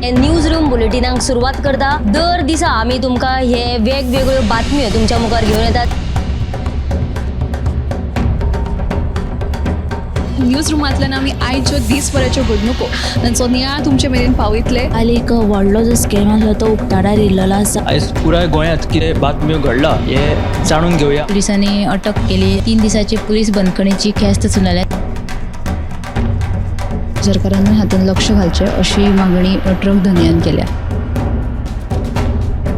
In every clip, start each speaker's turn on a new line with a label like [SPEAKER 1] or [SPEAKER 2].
[SPEAKER 1] News room बुलेटिनाक सुरुवात करता। दर दिसा आम्ही तुमका हे वेगवेगळ्यो बातम्यो तुमच्या मुखार घेऊन येतात।
[SPEAKER 2] न्यूज रूमांतल्यान आमी आयच्यो दिसभराच्यो घडणुको तांचो नियाळ तुमचे मेरेन पावयतले।
[SPEAKER 3] आली एक व्हडलो जो स्कॅम आसलो तो उक्ताडार येयल्लो आसा।
[SPEAKER 4] आयज पुराय गोंयांत कितें बातम्यो घडला हे जाणून घेवया।
[SPEAKER 3] पुलिसांनी अटक केली। 3 दिसाची पुलीस बंदखणीची ख्यास्त चलयल्या। सरकारान हातूंत लक्ष घालचें अशी मागणी ट्रक धन्यान केल्या।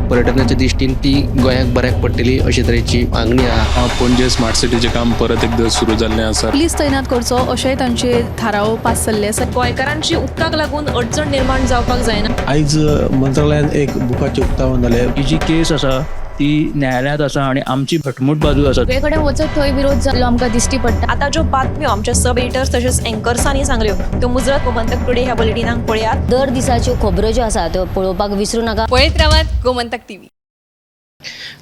[SPEAKER 5] पर्यटनाच्या दृश्टीन ती गोंयाक बऱ्याक पडटली अशे तरेची मागणी आहा।
[SPEAKER 6] पणजे स्मार्ट सिटीचें काम परत एकदा सुरू जाल्लें आसा।
[SPEAKER 2] पुलीस तैनात करचो अशेंय तांचे थाराव पास जाल्ले आसा।
[SPEAKER 7] गोंयकारांची उदकाक लागून अडचण निर्माण जावपाक जायना।
[SPEAKER 8] आयज मंत्रालयान एक बुकाचें उक्तावण जालें।
[SPEAKER 4] ही जी केस आसा ती न्यायालयांत आसा आणि आमची घटमूट बाजू आसा।
[SPEAKER 2] सगळे कडेन वचत थंय विरोध जाल्लो आमकां दिश्टी पडटा।
[SPEAKER 7] आता ज्यो बातम्यो आमच्या सब एडिटर्स तशेंच एंकर्सांनी सांगल्यो त्यो मुजरत गोमंतक टुडे ह्या बुलेटिनाक पळयात।
[SPEAKER 1] दर दिसाच्यो खबरो ज्यो आसा त्यो पळोवपाक विसरू नका।
[SPEAKER 2] पळयत रावात गोमंतक टीव्ही।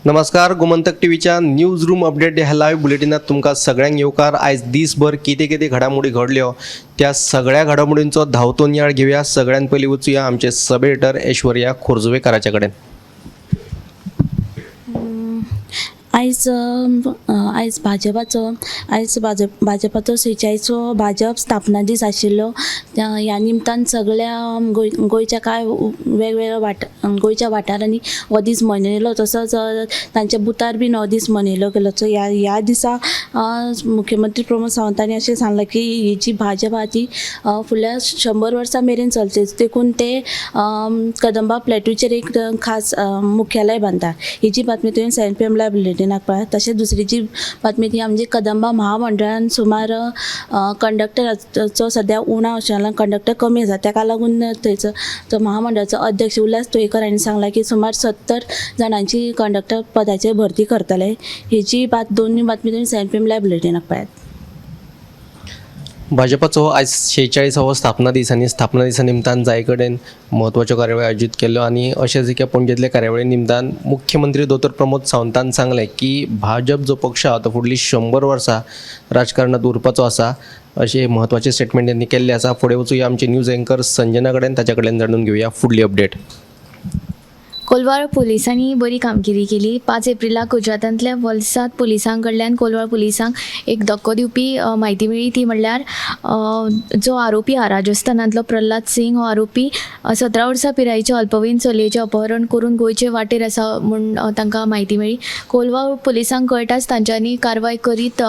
[SPEAKER 5] नमस्कार, गोमंतक टीव्हीच्या न्यूज रूम अपडेट ह्या लाईव्ह बुलेटिनात तुमकां सगळ्यांक येवकार। आयज दिसभर कितें कितें घडामोडी घडल्यो त्या सगळ्या घडामोडींचो धांवतो नियाळ घेवया। सगळ्यांत पयलीं वचूया आमचे सब एडिटर ऐश्वर्या खोर्जवेकाराच्या कडेन।
[SPEAKER 3] आयज भाजपाचो 46वो भाजप स्थापना दीस आशिल्लो। ह्या निमतान सगळ्या गोंयच्या कांय वेगवेगळ्या गोंयच्या वाठारांनी हो दीस मनयलो। तसोच तांच्या बुथार बीन हो दीस मनयलो गेलो। सो ह्या दिसा मुख्यमंत्री प्रमोद सावंतांनी अशें सांगलां की ही जी भाजप आहा ती फुडल्या 100 वर्सां मेरेन चलतली। देखून ते कदंबा प्लॅटूचेर एक खास मुख्यालय बांदता। ही जी बातमी तुवें 7 PM लायव्ह बुलेटिनाक पळय। तशेंच दुसरी जी बातमी ती म्हणजे कदंबा महामंडळान सुमार कंडक्टराचो सद्या उणाव आशिल्लो, कंडक्टर कमी आसा। ताका लागून थंयचो तो महामंडळाचो अध्यक्ष उल्हास तोयकर हांणी सांगलां की सुमार 70 जाणांची कंडक्टर पदाचेर भरती करतले। ही जी दोन्ही बातमी तुवें 7 PM लायव्ह बुलेटिनाक पळयात।
[SPEAKER 5] भाजपाचो आयज 46वो स्थापना दीस आनी स्थापना दिसा निमतान जाय कडेन म्हत्वाच्यो कार्यावळी आयोजीत केल्ल्यो। आनी अशेंच एका पणजेंतले कार्यावळी निमतान मुख्यमंत्री दोतोर प्रमोद सावंतान सांगलें की भाजप जो पक्ष आहा तो फुडलीं 100 वर्सां राजकारणांत उरपाचो आसा अशें म्हत्वाचें स्टेटमेंट त्यांनी केल्लें आसा। फुडें वचूया आमचे न्यूज एंकर संजना कडेन, ताच्या कडल्यान जाणून घेवया फुडली अपडेट।
[SPEAKER 9] कोलवाळ पुलिसांनी बरी कामगिरी केली। 5 एप्रिलाक गुजरातांतल्या वलसाद पुलिसां कडल्यान कोलवाळ पुलिसांक एक धक्को दिवपी म्हायती मेळ्ळी। ती म्हणल्यार जो आरोपी हा राजस्थानांतलो प्रल्हाद सिंग हो आरोपी 17 वर्सां पिरायेच्या अल्पवयीन चलयेचें अपहरण करून गोंयचे वाटेर आसा म्हूण तांकां म्हायती मेळ्ळी। कोलवाळ पुलिसांक कळटाच तांच्यांनी कारवाय करीत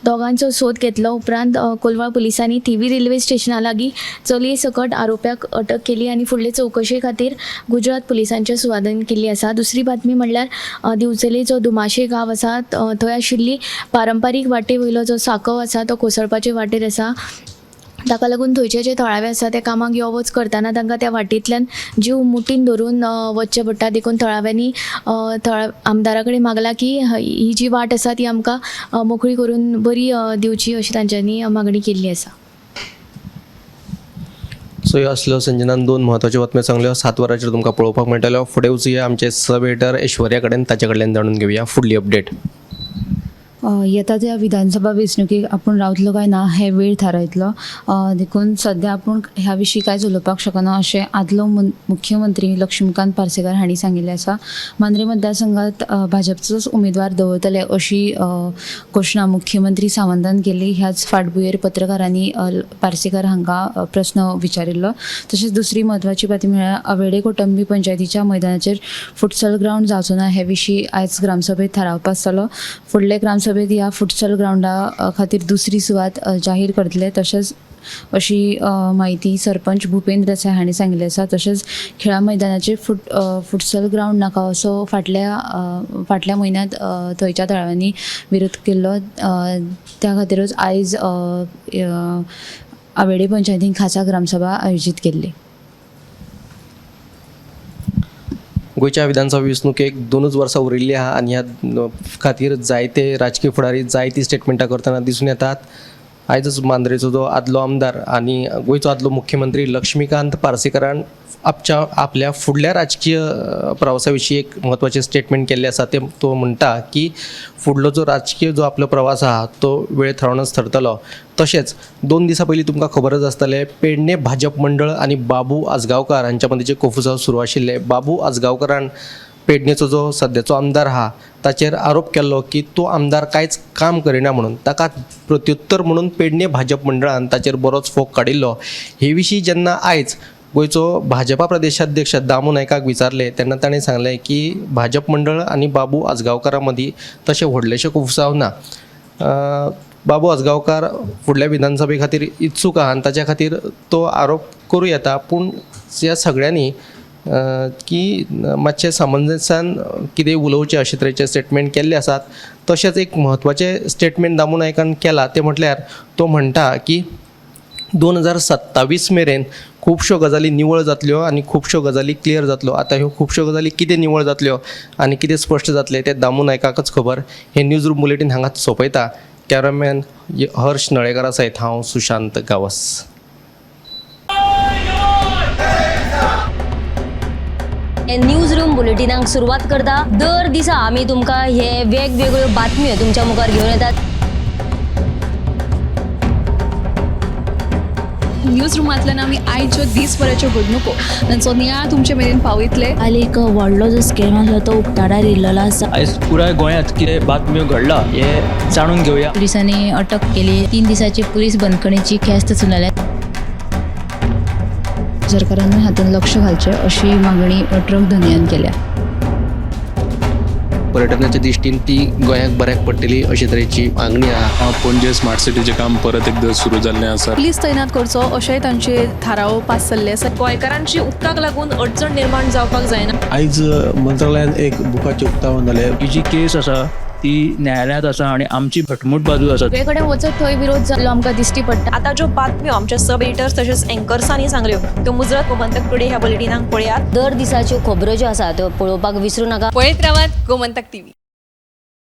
[SPEAKER 9] दोगांचो सोद घेतलो। उपरांत कोलवाळ पुलिसांनी थिवी रेल्वे स्टेशना लागीं चलये सकट आरोप्याक अटक केली आनी फुडले चवकशे खातीर गुजरात पुलिसांचे सुवादन केल्ली आसा। दुसरी बातमी म्हणल्यार दिवचले जो दुमाशे गांव आसा थंय आशिल्ली पारंपारीक वाटे वयलो जो सांकव आसा तो कोसळपाचे वाटेर आसा। ताका लागून थंयचे जे थळावे आसा ते कामाक यो वच करतना तांकां त्या वाटेंतल्यान जीव मुठीन धरून वचचें पडटा। देखून थळाव्यांनी आमदारा कडेन मागला की ही जी वाट आसा ती आमकां मोकळी करून बरी दिवची अशी तांच्यांनी मागणी केल्ली आसा।
[SPEAKER 5] सो ह्यो आसल्यो संजनान 2 म्हत्वाच्यो बातम्यो सांगल्यो। 7 वरांचेर तुमकां पळोवपाक मेळटलो। फुडें वचूया आमचे सब एडिटर ऐश्वर्या कडेन, ताचे कडल्यान जाणून घेवया फुडली अपडेट।
[SPEAKER 3] येता त्या विधानसभा वेंचणुकेक आपूण रावतलो काय ना हे वेळ थारायतलो। देखून सध्या आपूण ह्या विशीं कांयच उलोवपाक शकना अशें आदलो मुख्यमंत्री लक्ष्मीकांत पार्सेकर हांणी सांगिल्लें आसा। मांद्रे मतदारसंघात भाजपचोच उमेदवार दवरतले अशी घोशणा मुख्यमंत्री सावंतान केली। ह्याच फाटभुंयेर पत्रकारांनी पार्सेकर हांकां प्रस्न विचारिल्लो। तशेंच दुसरी म्हत्वाची बातमी म्हळ्यार अवेडे कोटंबी पंचायतीच्या मैदानाचेर फुटसल ग्रावंड जावचो ना हे विशीं आयज ग्रामसभेत थाराव पास जालो। फुडले ग्रामसभेत ह्या फुटसल ग्रावंडा खातीर दुसरी सुवात जाहीर करतले तशेंच अशी माहिती सरपंच भुपेंद्र देसाय हांणी सांगिल्ली आसा। तशेंच खेळा मैदानाचेर फुटसल ग्रावंड नाका असो फाटल्या म्हयन्यांत थंयच्या थळाव्यांनी विरोध केल्लो। त्या खातीरच आयज आवेडे पंचायतीन खासा ग्रामसभा आयोजीत केल्ली।
[SPEAKER 5] गोंयच्या विधानसभा वेंचणुकेक 2च वर्सां उरिल्ली आहा आनी ह्या खातीर जायते राजकीय फुडारी जायती स्टेटमेंटां करतना दिसून येतात। आयजच मांद्रेचो जो आदलो आमदार आनी गोंयचो आदलो मुख्यमंत्री लक्ष्मीकांत पार्सेकरान आपल्या फुडल्या राजकीय प्रवासा विशीं एक म्हत्वाचें स्टेटमेंट केल्लें आसा. ते तो म्हणटा की फुडलो जो राजकीय जो आपलो प्रवास आहा तो वेळ थारावनच थरतलो. तशेंच 2 दिसां पयलीं तुमकां खबरच आसतलें, पेडणे भाजप मंडळ आनी बाबू आजगांवकार हांच्या मदीं जे कोफूजाव सुरू आशिल्ले. बाबू आजगांवकारान पेडणेचो जो सद्याचो आमदार आहा ताचेर आरोप केल्लो की तो आमदार कांयच काम करिना म्हणून. ताका प्रत्युत्तर म्हणून पेडणे भाजप मंडळान ताचेर बरोच फोग काडिल्लो. हे विशीं जेन्ना आयज गोंयचो भाजपा प्रदेशाध्यक्ष दामू नायकाक विचारले तेन्ना ताणें सांगलें की भाजप मंडळ आनी बाबू आजगांवकारा मदीं तशें व्हडलेशें कोफूसाव ना. बाबू आजगांवकार फुडल्या विधानसभे खातीर इत्सूक आहा आनी ताच्या खातीर तो आरोप करूं येता. पूण ह्या सगळ्यांनी की मातशें समंजसान कितें उलोवचें अशे तरेचे स्टेटमेंट केल्ले आसात. तशेंच एक म्हत्वाचें स्टेटमेंट दामू नायकान केला तें म्हटल्यार तो म्हणटा की 2027 मेरेन खुबश्यो गजाली निवळ जातल्यो आनी खुबश्यो गजाली क्लियर जातल्यो. आतां ह्यो खुबश्यो गजाली कितें निवळ जातल्यो आनी कितें स्पश्ट जातलें तें दामू नायकाकच खबर. हे न्यूज रूम बुलेटीन हांगाच सोंपयता. कॅमेरामॅन हर्ष नळेकारा सयत हांव सुशांत गावस.
[SPEAKER 1] हे न्यूज रूम बुलेटिनाक सुरवात करता. दर दिसा आमी तुमकां हे वेगवेगळ्यो बातम्यो तुमच्या मुखार घेवन येतात.
[SPEAKER 2] न्यूज रुमांतल्यान आमी आयच्यो दिसभराच्यो घडणुको तांचो नियाळ तुमचे मेरेन पावयतले.
[SPEAKER 10] आली एक व्हडलो जो स्कॅम आसलो तो उक्ताडार येयल्लो आसा.
[SPEAKER 4] आयज पुराय गोंयांत कितें बातम्यो घडला हे जाणून घेवया.
[SPEAKER 3] पुलिसांनी अटक केली. 3 दिसाची पुलीस बंदखणीची ख्यास्त चलयल्या. सरकारान हातून लक्ष घालचें अशी मागणी ट्रक धनियान केल्या.
[SPEAKER 5] पर्यटनाच्या दिश्टीन ती गोंयाक बऱ्याक पडटली अशे तरेची मागणी आहा.
[SPEAKER 6] पणजे स्मार्ट सिटीचें काम परत एकदा सुरू जाल्लें आसा.
[SPEAKER 2] पुलीस तैनात करचो अशेंय तांचे थाराव पास जाल्ले आसा.
[SPEAKER 7] गोंयकारांची उदकाक लागून अडचण निर्माण जावपाक जायना.
[SPEAKER 8] आयज मंत्रालयान एक बुकाचें उक्तावण जालें.
[SPEAKER 4] ही जी केस आसा ती न्यायालयांत आसा आनी आमची घटमूट बाजू आसा.
[SPEAKER 9] सगळे कडेन वचत थंय विरोध जाल्लो आमकां दिश्टी पडटा.
[SPEAKER 7] आता ज्यो बातम्यो आमच्या सब एडिटर्स तशेंच एंकर्सांनी सांगल्यो त्यो मुजरत गोमंतक टुडे ह्या बुलेटिनाक पळयात.
[SPEAKER 1] दर दिसाच्यो खबरो ज्यो आसा त्यो पळोवपाक विसरूं नाका.
[SPEAKER 2] पळयत रावात गोमंतक टीव्ही.